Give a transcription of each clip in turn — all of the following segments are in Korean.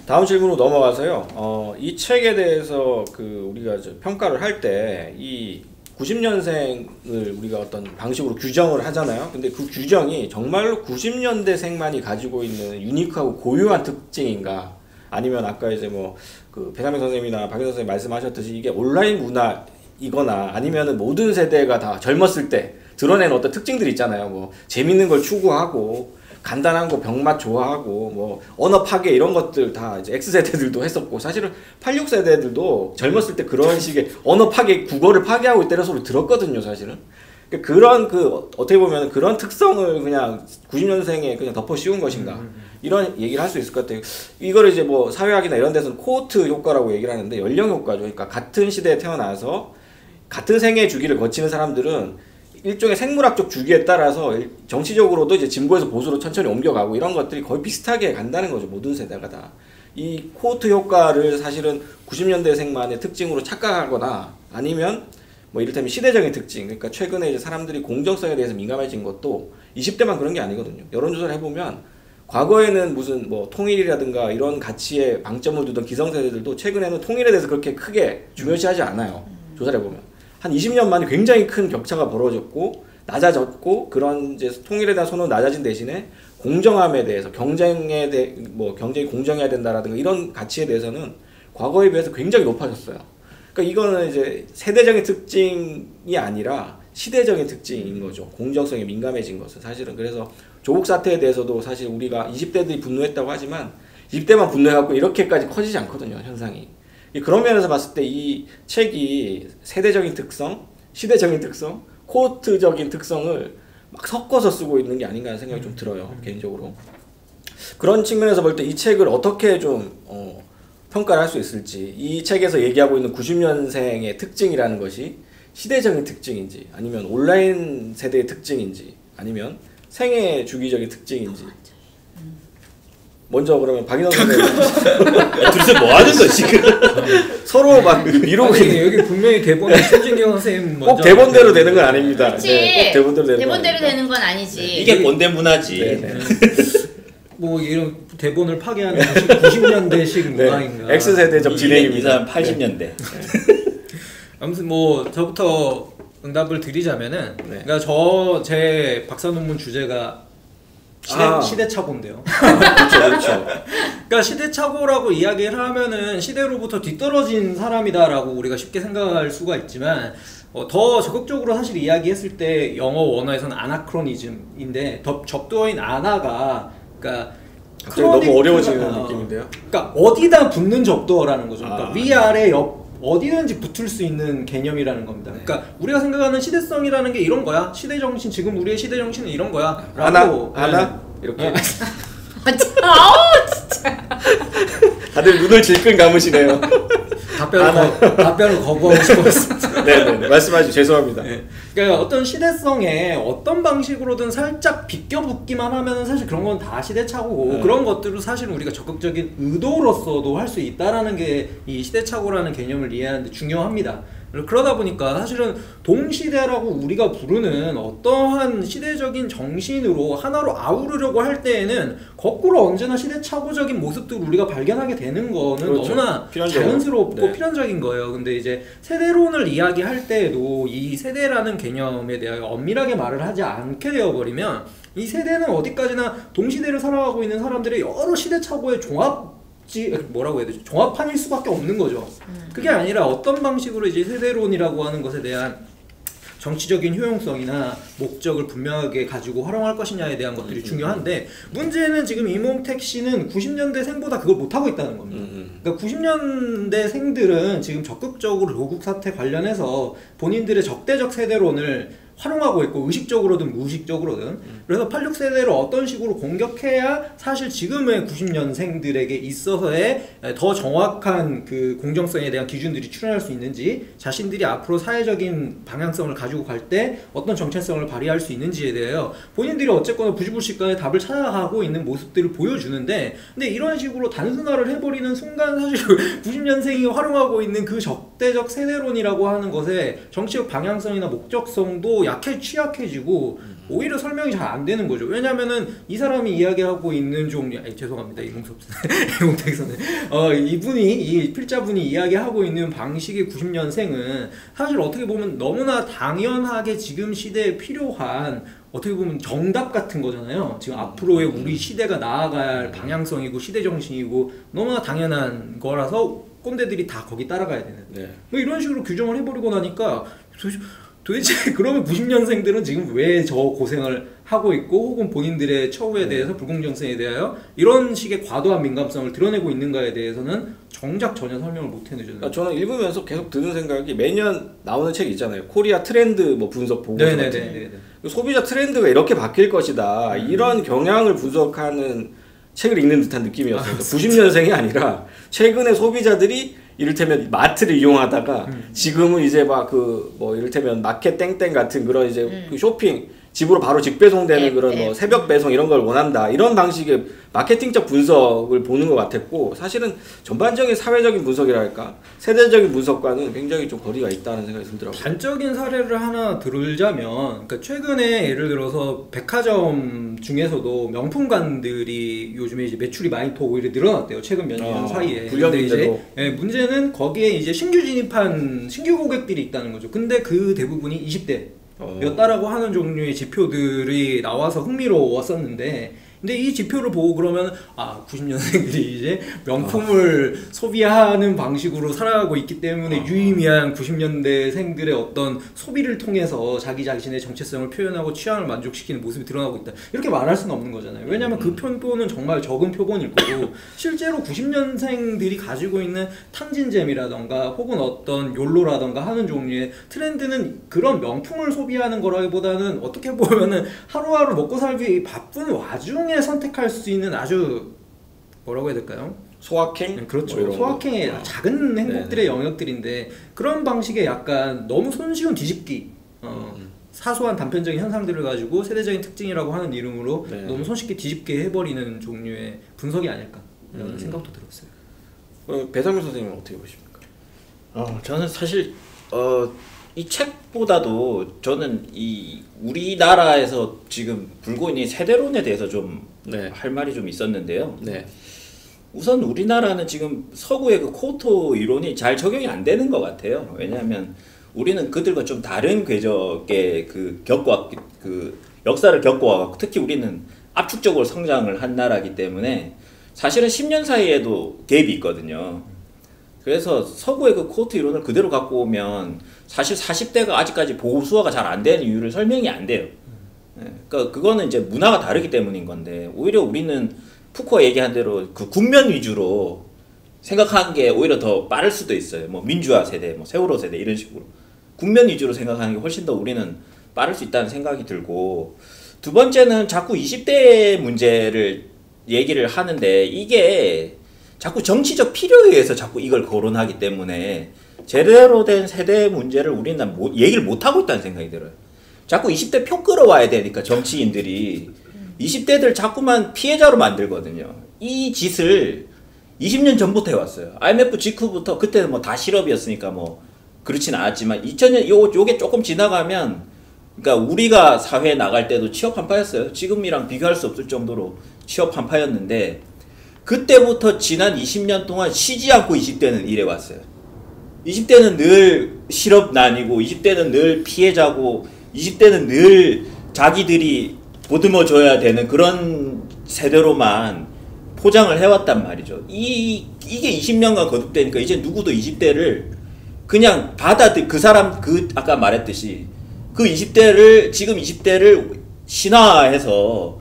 다음 질문으로 넘어가서요. 이 책에 대해서 우리가 평가를 할 때 이 90년생을 우리가 어떤 방식으로 규정을 하잖아요. 근데 그 규정이 정말로 90년대생만이 가지고 있는 유니크하고 고유한 특징인가? 아니면 아까 이제 배상민 선생님이나 박윤 선생님 말씀하셨듯이 이게 온라인 문화이거나 아니면은 모든 세대가 다 젊었을 때 드러낸 어떤 특징들이 있잖아요. 재밌는 걸 추구하고 간단한 거 병맛 좋아하고 언어 파괴 이런 것들 다 이제 X세대들도 했었고 사실은 86세대들도 젊었을 때 그런 식의 언어 파괴, 국어를 파괴하고 있다는 소리 들었거든요, 사실은. 그런 어떻게 보면 그런 특성을 그냥 90년생에 그냥 덮어 씌운 것인가 이런 얘기를 할 수 있을 것 같아요. 이거를 이제 사회학이나 이런 데서는 코호트 효과라고 얘기를 하는데 연령 효과죠. 그러니까 같은 시대에 태어나서 같은 생애 주기를 거치는 사람들은 일종의 생물학적 주기에 따라서 정치적으로도 이제 진보에서 보수로 천천히 옮겨가고 이런 것들이 거의 비슷하게 간다는 거죠. 모든 세대가 다. 이 코호트 효과를 사실은 90년대생만의 특징으로 착각하거나 아니면 이를테면 시대적인 특징, 그러니까 최근에 이제 사람들이 공정성에 대해서 민감해진 것도 20대만 그런 게 아니거든요. 여론조사를 해보면 과거에는 무슨 통일이라든가 이런 가치에 방점을 두던 기성세대들도 최근에는 통일에 대해서 그렇게 크게 중요시하지 않아요. 조사를 해보면. 한 20년 만에 굉장히 큰 격차가 벌어졌고 낮아졌고 그런 이제 통일에 대한 선호는 낮아진 대신에 공정함에 대해서 경쟁이 공정해야 된다라든가 이런 가치에 대해서는 과거에 비해서 굉장히 높아졌어요. 그러니까 이거는 이제 세대적인 특징이 아니라 시대적인 특징인 거죠. 공정성에 민감해진 것은 사실은. 그래서 조국 사태에 대해서도 사실 우리가 20대들이 분노했다고 하지만 20대만 분노해갖고 이렇게까지 커지지 않거든요, 현상이. 그런 면에서 봤을 때 이 책이 세대적인 특성, 시대적인 특성, 코호트적인 특성을 막 섞어서 쓰고 있는 게 아닌가 하는 생각이 좀 들어요, 개인적으로. 그런 측면에서 볼 때 이 책을 어떻게 좀 평가를 할 수 있을지, 이 책에서 얘기하고 있는 90년생의 특징이라는 것이 시대적인 특징인지 아니면 온라인 세대의 특징인지 아니면 생애 주기적인 특징인지. 먼저 그러면 박인원 선생님 둘이서 뭐 하는 거지 지금? 서로 막 미루고 있는. 여기 분명히 대본에 손진경 선생님 꼭 대본대로 되는 건 아닙니다. 네, 꼭 대본대로 되는 건 아니지. 이게 꼰대 문화지. 이런 대본을 파괴하는 90년대식 문화인가. X세대적 진행입니다. 이 사람 80년대. 아무튼 저부터 응답을 드리자면은 그러니까 제 박사 논문 주제가 시대착오인데요. 그렇죠. 그러니까 시대착오라고 이야기를 하면은 시대로부터 뒤떨어진 사람이다라고 우리가 쉽게 생각할 수가 있지만 더 적극적으로 사실 이야기했을 때 영어 원어에서는 아나크로니즘인데 접두어인 아나가 그러니까 갑자기 너무 어려워지는 느낌인데요. 그러니까 어디다 붙는 접두어라는 거죠. 그러니까 위아래 옆 어디든지 붙을 수 있는 개념이라는 겁니다. 그러니까 우리가 생각하는 시대성이라는 게 이런 거야. 시대정신, 지금 우리의 시대정신은 이런 거야. 아나? 이렇게. 아우 진짜. 다들 눈을 질끈 감으시네요. 답변을 거부하고 싶었습니다. 네, 말씀하시죠. 죄송합니다. 그러니까 어떤 시대성에 어떤 방식으로든 살짝 비껴붙기만 하면 사실 그런 건 다 시대착오고 그런 것들을 사실 우리가 적극적인 의도로서도 할 수 있다라는 게 이 시대착오라는 개념을 이해하는 데 중요합니다. 그러다 보니까 사실은 동시대라고 우리가 부르는 어떠한 시대적인 정신으로 하나로 아우르려고 할 때에는 거꾸로 언제나 시대착오적인 모습들을 우리가 발견하게 되는 거는 그렇죠. 너무나 자연스럽고 필연적인 거예요. 근데 이제 세대론을 이야기할 때에도 이 세대라는 개념에 대하여 엄밀하게 말을 하지 않게 되어버리면 이 세대는 어디까지나 동시대를 살아가고 있는 사람들의 여러 시대착오의 뭐라고 해야 되죠? 종합판일 수밖에 없는 거죠. 그게 아니라 어떤 방식으로 이제 세대론이라고 하는 것에 대한 정치적인 효용성이나 목적을 분명하게 가지고 활용할 것이냐에 대한 것들이 중요한데 문제는 지금 이몽택 씨는 90년대생보다 그걸 못하고 있다는 겁니다. 그러니까 90년대생들은 지금 적극적으로 조국 사태 관련해서 본인들의 적대적 세대론을 활용하고 있고 의식적으로든 무의식적으로든 그래서 86세대를 어떤 식으로 공격해야 사실 지금의 90년생들에게 있어서의 더 정확한 그 공정성에 대한 기준들이 출현할 수 있는지 자신들이 앞으로 사회적인 방향성을 가지고 갈 때 어떤 정체성을 발휘할 수 있는지에 대하여 본인들이 어쨌거나 부지불식간에 답을 찾아가고 있는 모습들을 보여주는데 근데 이런 식으로 단순화를 해버리는 순간 사실 90년생이 활용하고 있는 그 적대적 세대론이라고 하는 것에 정치적 방향성이나 목적성도 취약해지고 오히려 설명이 잘 안 되는 거죠. 왜냐면은 이 사람이 이야기하고 있는 종류, 죄송합니다 이공섭 이공택 선생, 이 필자분이 이야기하고 있는 방식의 90년생은 사실 어떻게 보면 너무나 당연하게 지금 시대에 필요한 어떻게 보면 정답 같은 거잖아요. 지금 앞으로의 우리 시대가 나아갈 방향성이고 시대 정신이고 너무나 당연한 거라서 꼰대들이 다 거기 따라가야 되는. 네. 뭐 이런 식으로 규정을 해버리고 나니까 도대체 그러면 90년생들은 지금 왜 저 고생을 하고 있고 혹은 본인들의 처우에 대해서 불공정성에 대하여 이런 식의 과도한 민감성을 드러내고 있는가에 대해서는 정작 전혀 설명을 못 해내죠. 그러니까 저는 읽으면서 계속 드는 생각이 매년 나오는 책 있잖아요. 코리아 트렌드 뭐 분석 보고서 같은. 소비자 트렌드가 이렇게 바뀔 것이다. 이런 경향을 분석하는 책을 읽는 듯한 느낌이었어요. 90년생이 아니라 최근에 소비자들이 이를테면 마트를 이용하다가 지금은 이제 막 뭐 이를테면 마켓 땡땡 같은 그런 이제 그 쇼핑 집으로 바로 직배송되는 그런 뭐 새벽 배송 이런 걸 원한다. 이런 방식의 마케팅적 분석을 보는 것 같았고 사실은 전반적인 사회적인 분석이랄까 세대적인 분석과는 굉장히 좀 거리가 있다는 생각이 들더라고요. 단적인 사례를 하나 들자면 그러니까 최근에 예를 들어서 백화점 중에서도 명품관들이 요즘에 이제 매출이 많이 더 오히려 늘어났대요. 최근 몇 년 사이에. 근데 이제 문제는 거기에 이제 신규 진입한 신규 고객들이 있다는 거죠. 근데 그 대부분이 20대 였다라고 하는 종류의 지표들이 나와서 흥미로웠었는데 근데 이 지표를 보고 그러면 90년생들이 이제 명품을 소비하는 방식으로 살아가고 있기 때문에 유의미한 90년대생들의 어떤 소비를 통해서 자기 자신의 정체성을 표현하고 취향을 만족시키는 모습이 드러나고 있다. 이렇게 말할 수는 없는 거잖아요. 왜냐하면 그 표본은 정말 적은 표본일 거고 실제로 90년생들이 가지고 있는 탕진잼이라던가 혹은 어떤 욜로라던가 하는 종류의 트렌드는 그런 명품을 소비하는 거라기보다는 어떻게 보면은 하루하루 먹고 살기 바쁜 와중에 선택할 수 있는 아주 뭐라고 해야 될까요? 소확행? 그렇죠. 뭐 소확행의 작은 행복들의 영역들인데 그런 방식의 약간 너무 손쉬운 뒤집기 사소한 단편적인 현상들을 가지고 세대적인 특징이라고 하는 이름으로 너무 손쉽게 뒤집게 해버리는 종류의 분석이 아닐까 라는 생각도 들었어요. 배상민 선생님은 어떻게 보십니까? 저는 사실 이 책보다도 저는 이 우리나라에서 지금 불고 있는 세대론에 대해서 좀 할 말이 좀 있었는데요. 우선 우리나라는 지금 서구의 그 코토 이론이 잘 적용이 안 되는 것 같아요. 왜냐하면 우리는 그들과 좀 다른 궤적의 그 역사를 겪어왔고 특히 우리는 압축적으로 성장을 한 나라이기 때문에 사실은 10년 사이에도 갭이 있거든요. 그래서 서구의 그 코트 이론을 그대로 갖고 오면 사실 40대가 아직까지 보수화가 잘 안 되는 이유를 설명이 안 돼요. 그러니까 그거는 이제 문화가 다르기 때문인 건데 오히려 우리는 푸코가 얘기한 대로 그 국면 위주로 생각하는 게 오히려 더 빠를 수도 있어요. 뭐 민주화 세대, 뭐 세월호 세대 이런 식으로 국면 위주로 생각하는 게 훨씬 더 우리는 빠를 수 있다는 생각이 들고 두 번째는 자꾸 20대 문제를 얘기를 하는데 이게 자꾸 정치적 필요에 의해서 자꾸 이걸 거론하기 때문에 제대로 된 세대 문제를 우리는 얘기를 못하고 있다는 생각이 들어요. 자꾸 20대 표 끌어와야 되니까 정치인들이 20대들 자꾸만 피해자로 만들거든요. 이 짓을 20년 전부터 해왔어요. IMF 직후부터 그때는 뭐 다 실업이었으니까 뭐 그렇진 않았지만 2000년 요게 조금 지나가면 그러니까 우리가 사회에 나갈 때도 취업 한파였어요. 지금이랑 비교할 수 없을 정도로 취업 한파였는데 그때부터 지난 20년 동안 쉬지 않고 20대는 일해왔어요. 20대는 늘 실업난이고 20대는 늘 피해자고 20대는 늘 자기들이 보듬어줘야 되는 그런 세대로만 포장을 해왔단 말이죠. 이게 20년간 거듭되니까 이제 누구도 20대를 그냥 아까 말했듯이 그 20대를 지금 20대를 신화해서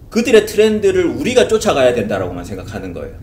그들의 트렌드를 우리가 쫓아가야 된다라고만 생각하는 거예요.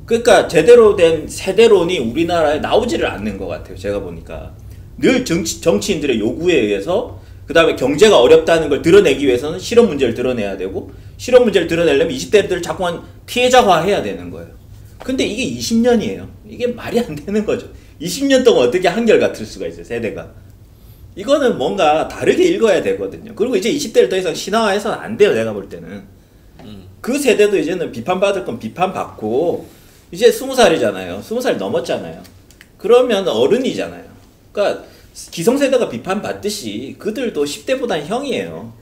그러니까 제대로 된 세대론이 우리나라에 나오지를 않는 것 같아요. 제가 보니까 늘 정치인들의 요구에 의해서 그 다음에 경제가 어렵다는 걸 드러내기 위해서는 실업 문제를 드러내야 되고 실업 문제를 드러내려면 20대들을 자꾸만 피해자화해야 되는 거예요. 근데 이게 20년이에요. 이게 말이 안 되는 거죠. 20년 동안 어떻게 한결같을 수가 있어요, 세대가. 이거는 뭔가 다르게 읽어야 되거든요. 그리고 이제 20대를 더 이상 신화화해서는 안 돼요, 내가 볼 때는. 그 세대도 이제는 비판받을 건 비판받고 이제 20살이잖아요. 20살 넘었잖아요. 그러면 어른이잖아요. 그러니까 기성세대가 비판받듯이 그들도 10대보다는 형이에요.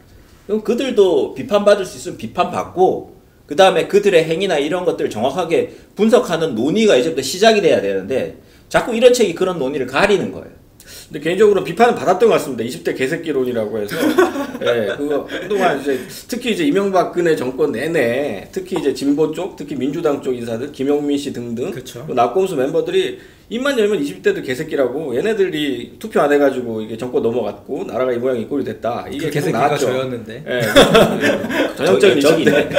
그럼 그들도 비판받을 수 있으면 비판받고 그 다음에 그들의 행위나 이런 것들을 정확하게 분석하는 논의가 이제부터 시작이 돼야 되는데 자꾸 이런 책이 그런 논의를 가리는 거예요. 근데 개인적으로 비판은 받았던 것 같습니다. 20대 개새끼론이라고 해서 예, 그거 한동안 이제 특히 이제 이명박근혜 정권 내내 특히 이제 진보 쪽, 특히 민주당 쪽 인사들, 김용민 씨 등등 낙곰수 멤버들이 입만 열면 20대들 개새끼라고 얘네들이 투표 안 해가지고 이게 정권 넘어갔고 나라가 이 모양 이 꼴이 됐다. 이게 그 계속 나왔죠. 저였는데. 예, 전형적인 인식인데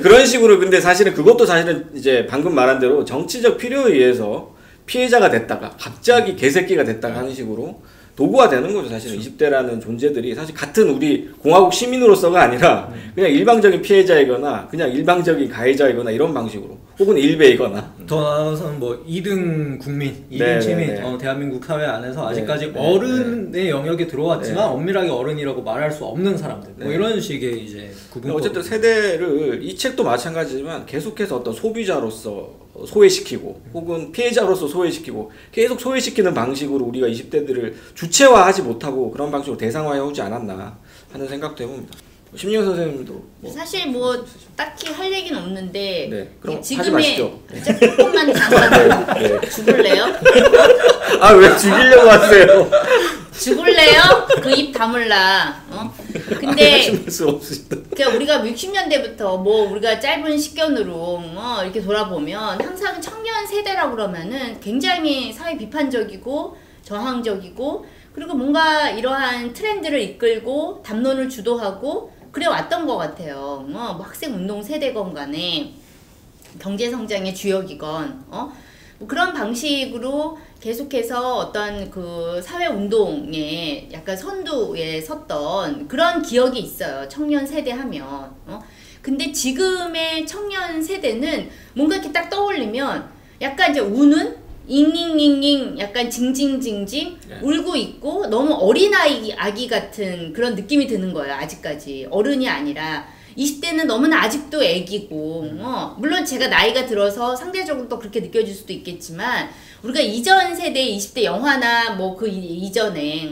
그런 식으로 근데 사실은 그것도 사실은 이제 방금 말한 대로 정치적 필요에 의해서 피해자가 됐다가 갑자기 개새끼가 됐다가 하는 식으로 도구화 되는 거죠. 사실은 20대라는 존재들이 사실 같은 우리 공화국 시민으로서가 아니라 그냥 일방적인 피해자이거나 그냥 일방적인 가해자이거나 이런 방식으로 혹은 일베이거나 더 나아가서는 뭐 2등 국민, 2등 시민, 대한민국 사회 안에서 아직까지 어른의 영역에 들어왔지만 엄밀하게 어른이라고 말할 수 없는 사람들 뭐 이런 식의 이제 구분법. 어쨌든 세대를 이 책도 마찬가지지만 계속해서 어떤 소비자로서 소외시키고 혹은 피해자로서 소외시키고 계속 소외시키는 방식으로 우리가 20대들을 주체화하지 못하고 그런 방식으로 대상화해 오지 않았나 하는 생각도 해봅니다. 심리학 선생님도 사실 뭐 딱히 할 얘기는 없는데 네, 그럼 지금의 조금만 잠깐 죽을래요? 아 왜 죽이려고 하세요? 죽을래요? 그 입 다물라. 근데 그냥 우리가 60년대부터 뭐 우리가 짧은 식견으로 이렇게 돌아보면 항상 청년 세대라고 그러면은 굉장히 사회 비판적이고 저항적이고 그리고 뭔가 이러한 트렌드를 이끌고 담론을 주도하고 그래 왔던 것 같아요. 뭐 학생 운동 세대건 간에 경제 성장의 주역이건 뭐 그런 방식으로 계속해서 어떤 그 사회 운동에 약간 선두에 섰던 그런 기억이 있어요. 청년 세대 하면. 근데 지금의 청년 세대는 뭔가 이렇게 딱 떠올리면 약간 이제 우는 잉잉잉잉 약간 징징징징 울고 있고 너무 아기 같은 그런 느낌이 드는 거예요. 아직까지 어른이 아니라 20대는 너무나 아직도 애기고 물론 제가 나이가 들어서 상대적으로 또 그렇게 느껴질 수도 있겠지만 우리가 이전 세대의 20대 영화나 뭐 그 이전에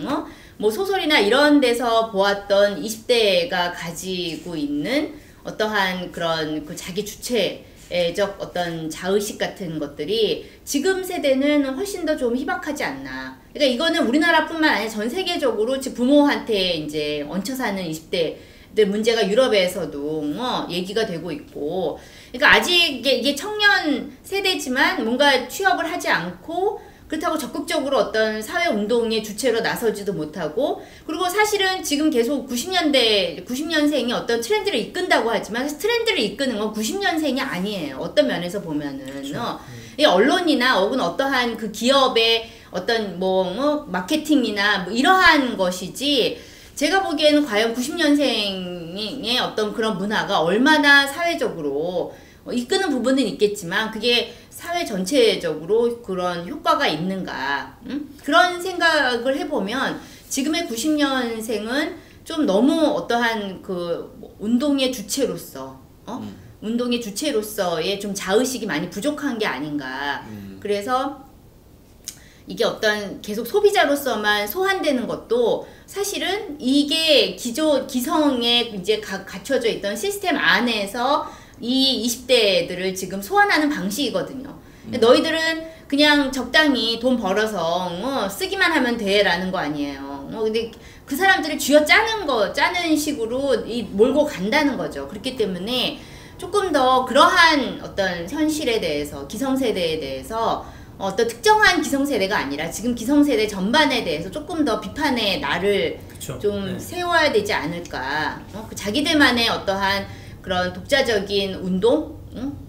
뭐 소설이나 이런 데서 보았던 20대가 가지고 있는 어떠한 그런 그 자기 주체적 어떤 자의식 같은 것들이 지금 세대는 훨씬 더 좀 희박하지 않나. 그러니까 이거는 우리나라뿐만 아니라 전 세계적으로 부모한테 이제 얹혀 사는 20대들 문제가 유럽에서도 얘기가 되고 있고. 그러니까 아직 이게 청년 세대지만 뭔가 취업을 하지 않고 그렇다고 적극적으로 어떤 사회운동의 주체로 나서지도 못하고 그리고 사실은 지금 계속 90년생이 어떤 트렌드를 이끈다고 하지만 트렌드를 이끄는 건 90년생이 아니에요. 어떤 면에서 보면은 그렇죠. 이 언론이나 혹은 어떠한 그 기업의 어떤 뭐 마케팅이나 뭐 이러한 것이지 제가 보기에는 과연 90년생의 어떤 그런 문화가 얼마나 사회적으로 이끄는 부분은 있겠지만 그게 사회 전체적으로 그런 효과가 있는가 그런 생각을 해보면 지금의 90년생은 좀 너무 어떠한 그 운동의 주체로서 운동의 주체로서의 좀 자의식이 많이 부족한 게 아닌가 그래서 이게 어떤 계속 소비자로서만 소환되는 것도 사실은 이게 기성에 이제 갖춰져 있던 시스템 안에서 이 20대들을 지금 소환하는 방식이거든요. 너희들은 그냥 적당히 돈 벌어서 쓰기만 하면 돼라는 거 아니에요. 근데 그 사람들을 짜는 식으로 몰고 간다는 거죠. 그렇기 때문에 조금 더 그러한 어떤 현실에 대해서 기성세대에 대해서 어떤 특정한 기성세대가 아니라 지금 기성세대 전반에 대해서 조금 더 비판의 날을 그쵸. 좀 세워야 되지 않을까. 자기들만의 어떠한 그런 독자적인 운동,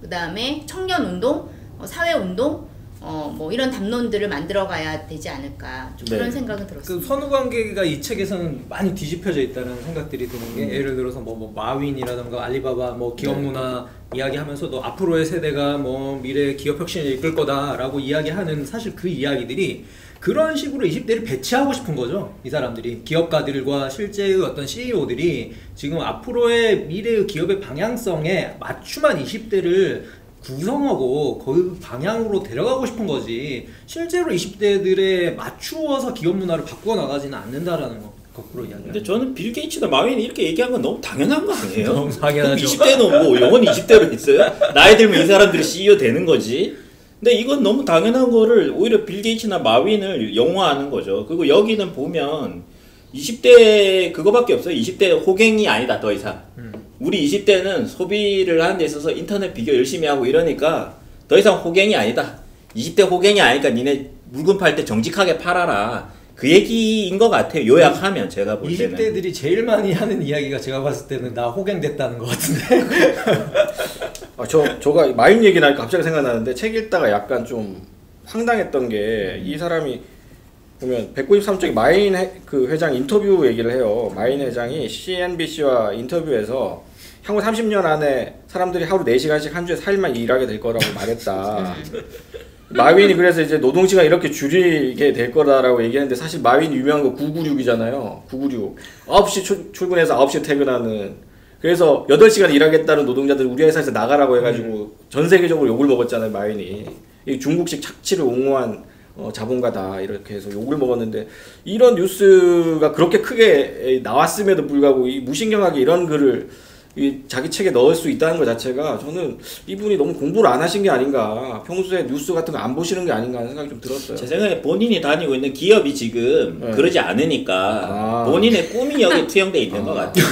그 다음에 청년운동, 사회운동, 뭐 이런 담론들을 만들어가야 되지 않을까 좀 그런 생각은 들었어요. 그 선후관계가 이 책에서는 많이 뒤집혀져 있다는 생각들이 드는 게 예를 들어서 뭐 마윈이라던가 알리바바 뭐 기업문화 이야기하면서도 앞으로의 세대가 뭐 미래 기업 혁신을 이끌 거다라고 이야기하는 사실 그 이야기들이 그런 식으로 20대를 배치하고 싶은 거죠. 이 사람들이 기업가들과 실제의 어떤 CEO들이 지금 앞으로의 미래의 기업의 방향성에 맞춤한 20대를 구성하고 그 방향으로 데려가고 싶은 거지 실제로 20대들에 맞추어서 기업 문화를 바꾸어 나가지는 않는다라는 거 거꾸로 이야기합니다. 근데 저는 빌 게이츠나 마윈이 이렇게 얘기한 건 너무 당연한 거 아니에요? 너무 당연하죠. 20대는 뭐 영원히 20대로 있어요? 나이 들면 이 사람들이 CEO 되는 거지. 근데 이건 너무 당연한 거를 오히려 빌 게이츠나 마윈을 영화하는 거죠. 그리고 여기는 보면 20대 그거밖에 없어요. 20대 호갱이 아니다 더 이상. 우리 20대는 소비를 하는 데 있어서 인터넷 비교 열심히 하고 이러니까 더 이상 호갱이 아니다. 20대 호갱이 아니까 니네 물건 팔 때 정직하게 팔아라. 그 얘기인 것 같아요. 요약하면 제가 볼 때는. 20대들이 제일 많이 하는 이야기가 제가 봤을 때는 나 호갱됐다는 것 같은데. 저가 마윈 얘기 나니까 갑자기 생각나는데 책 읽다가 약간 좀 황당했던 게 이 사람이 보면 193쪽에 마윈 그 회장 인터뷰 얘기를 해요. 마윈 회장이 CNBC와 인터뷰에서 향후 30년 안에 사람들이 하루 4시간씩 한 주에 4일만 일하게 될 거라고 말했다. 마윈이 그래서 이제 노동시간 이렇게 줄이게 될 거다라고 얘기했는데 사실 마윈 유명한 거 996이잖아요. 996. 9시 출근해서 9시에 퇴근하는. 그래서 8시간 일하겠다는 노동자들 우리 회사에서 나가라고 해가지고 전 세계적으로 욕을 먹었잖아요. 마윈이. 이 중국식 착취를 옹호한 자본가다 이렇게 해서 욕을 먹었는데 이런 뉴스가 그렇게 크게 나왔음에도 불구하고 이 무신경하게 이런 글을 이 자기 책에 넣을 수 있다는 것 자체가 저는 이분이 너무 공부를 안 하신 게 아닌가, 평소에 뉴스 같은 거 안 보시는 게 아닌가 하는 생각이 좀 들었어요. 제 생각에 본인이 다니고 있는 기업이 지금 그러지 않으니까 본인의 꿈이 여기 투영돼 있는 것 같아요.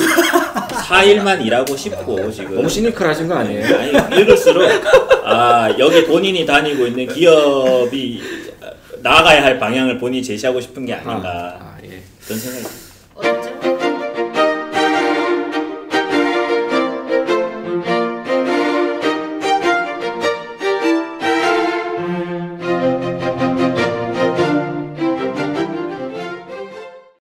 4일만 일하고 싶고 지금 너무 시니컬하신 거 아니에요? 아니 읽을수록 여기 본인이 다니고 있는 기업이 나아가야 할 방향을 본인이 제시하고 싶은 게 아닌가 예. 그런 생각이 듭니다.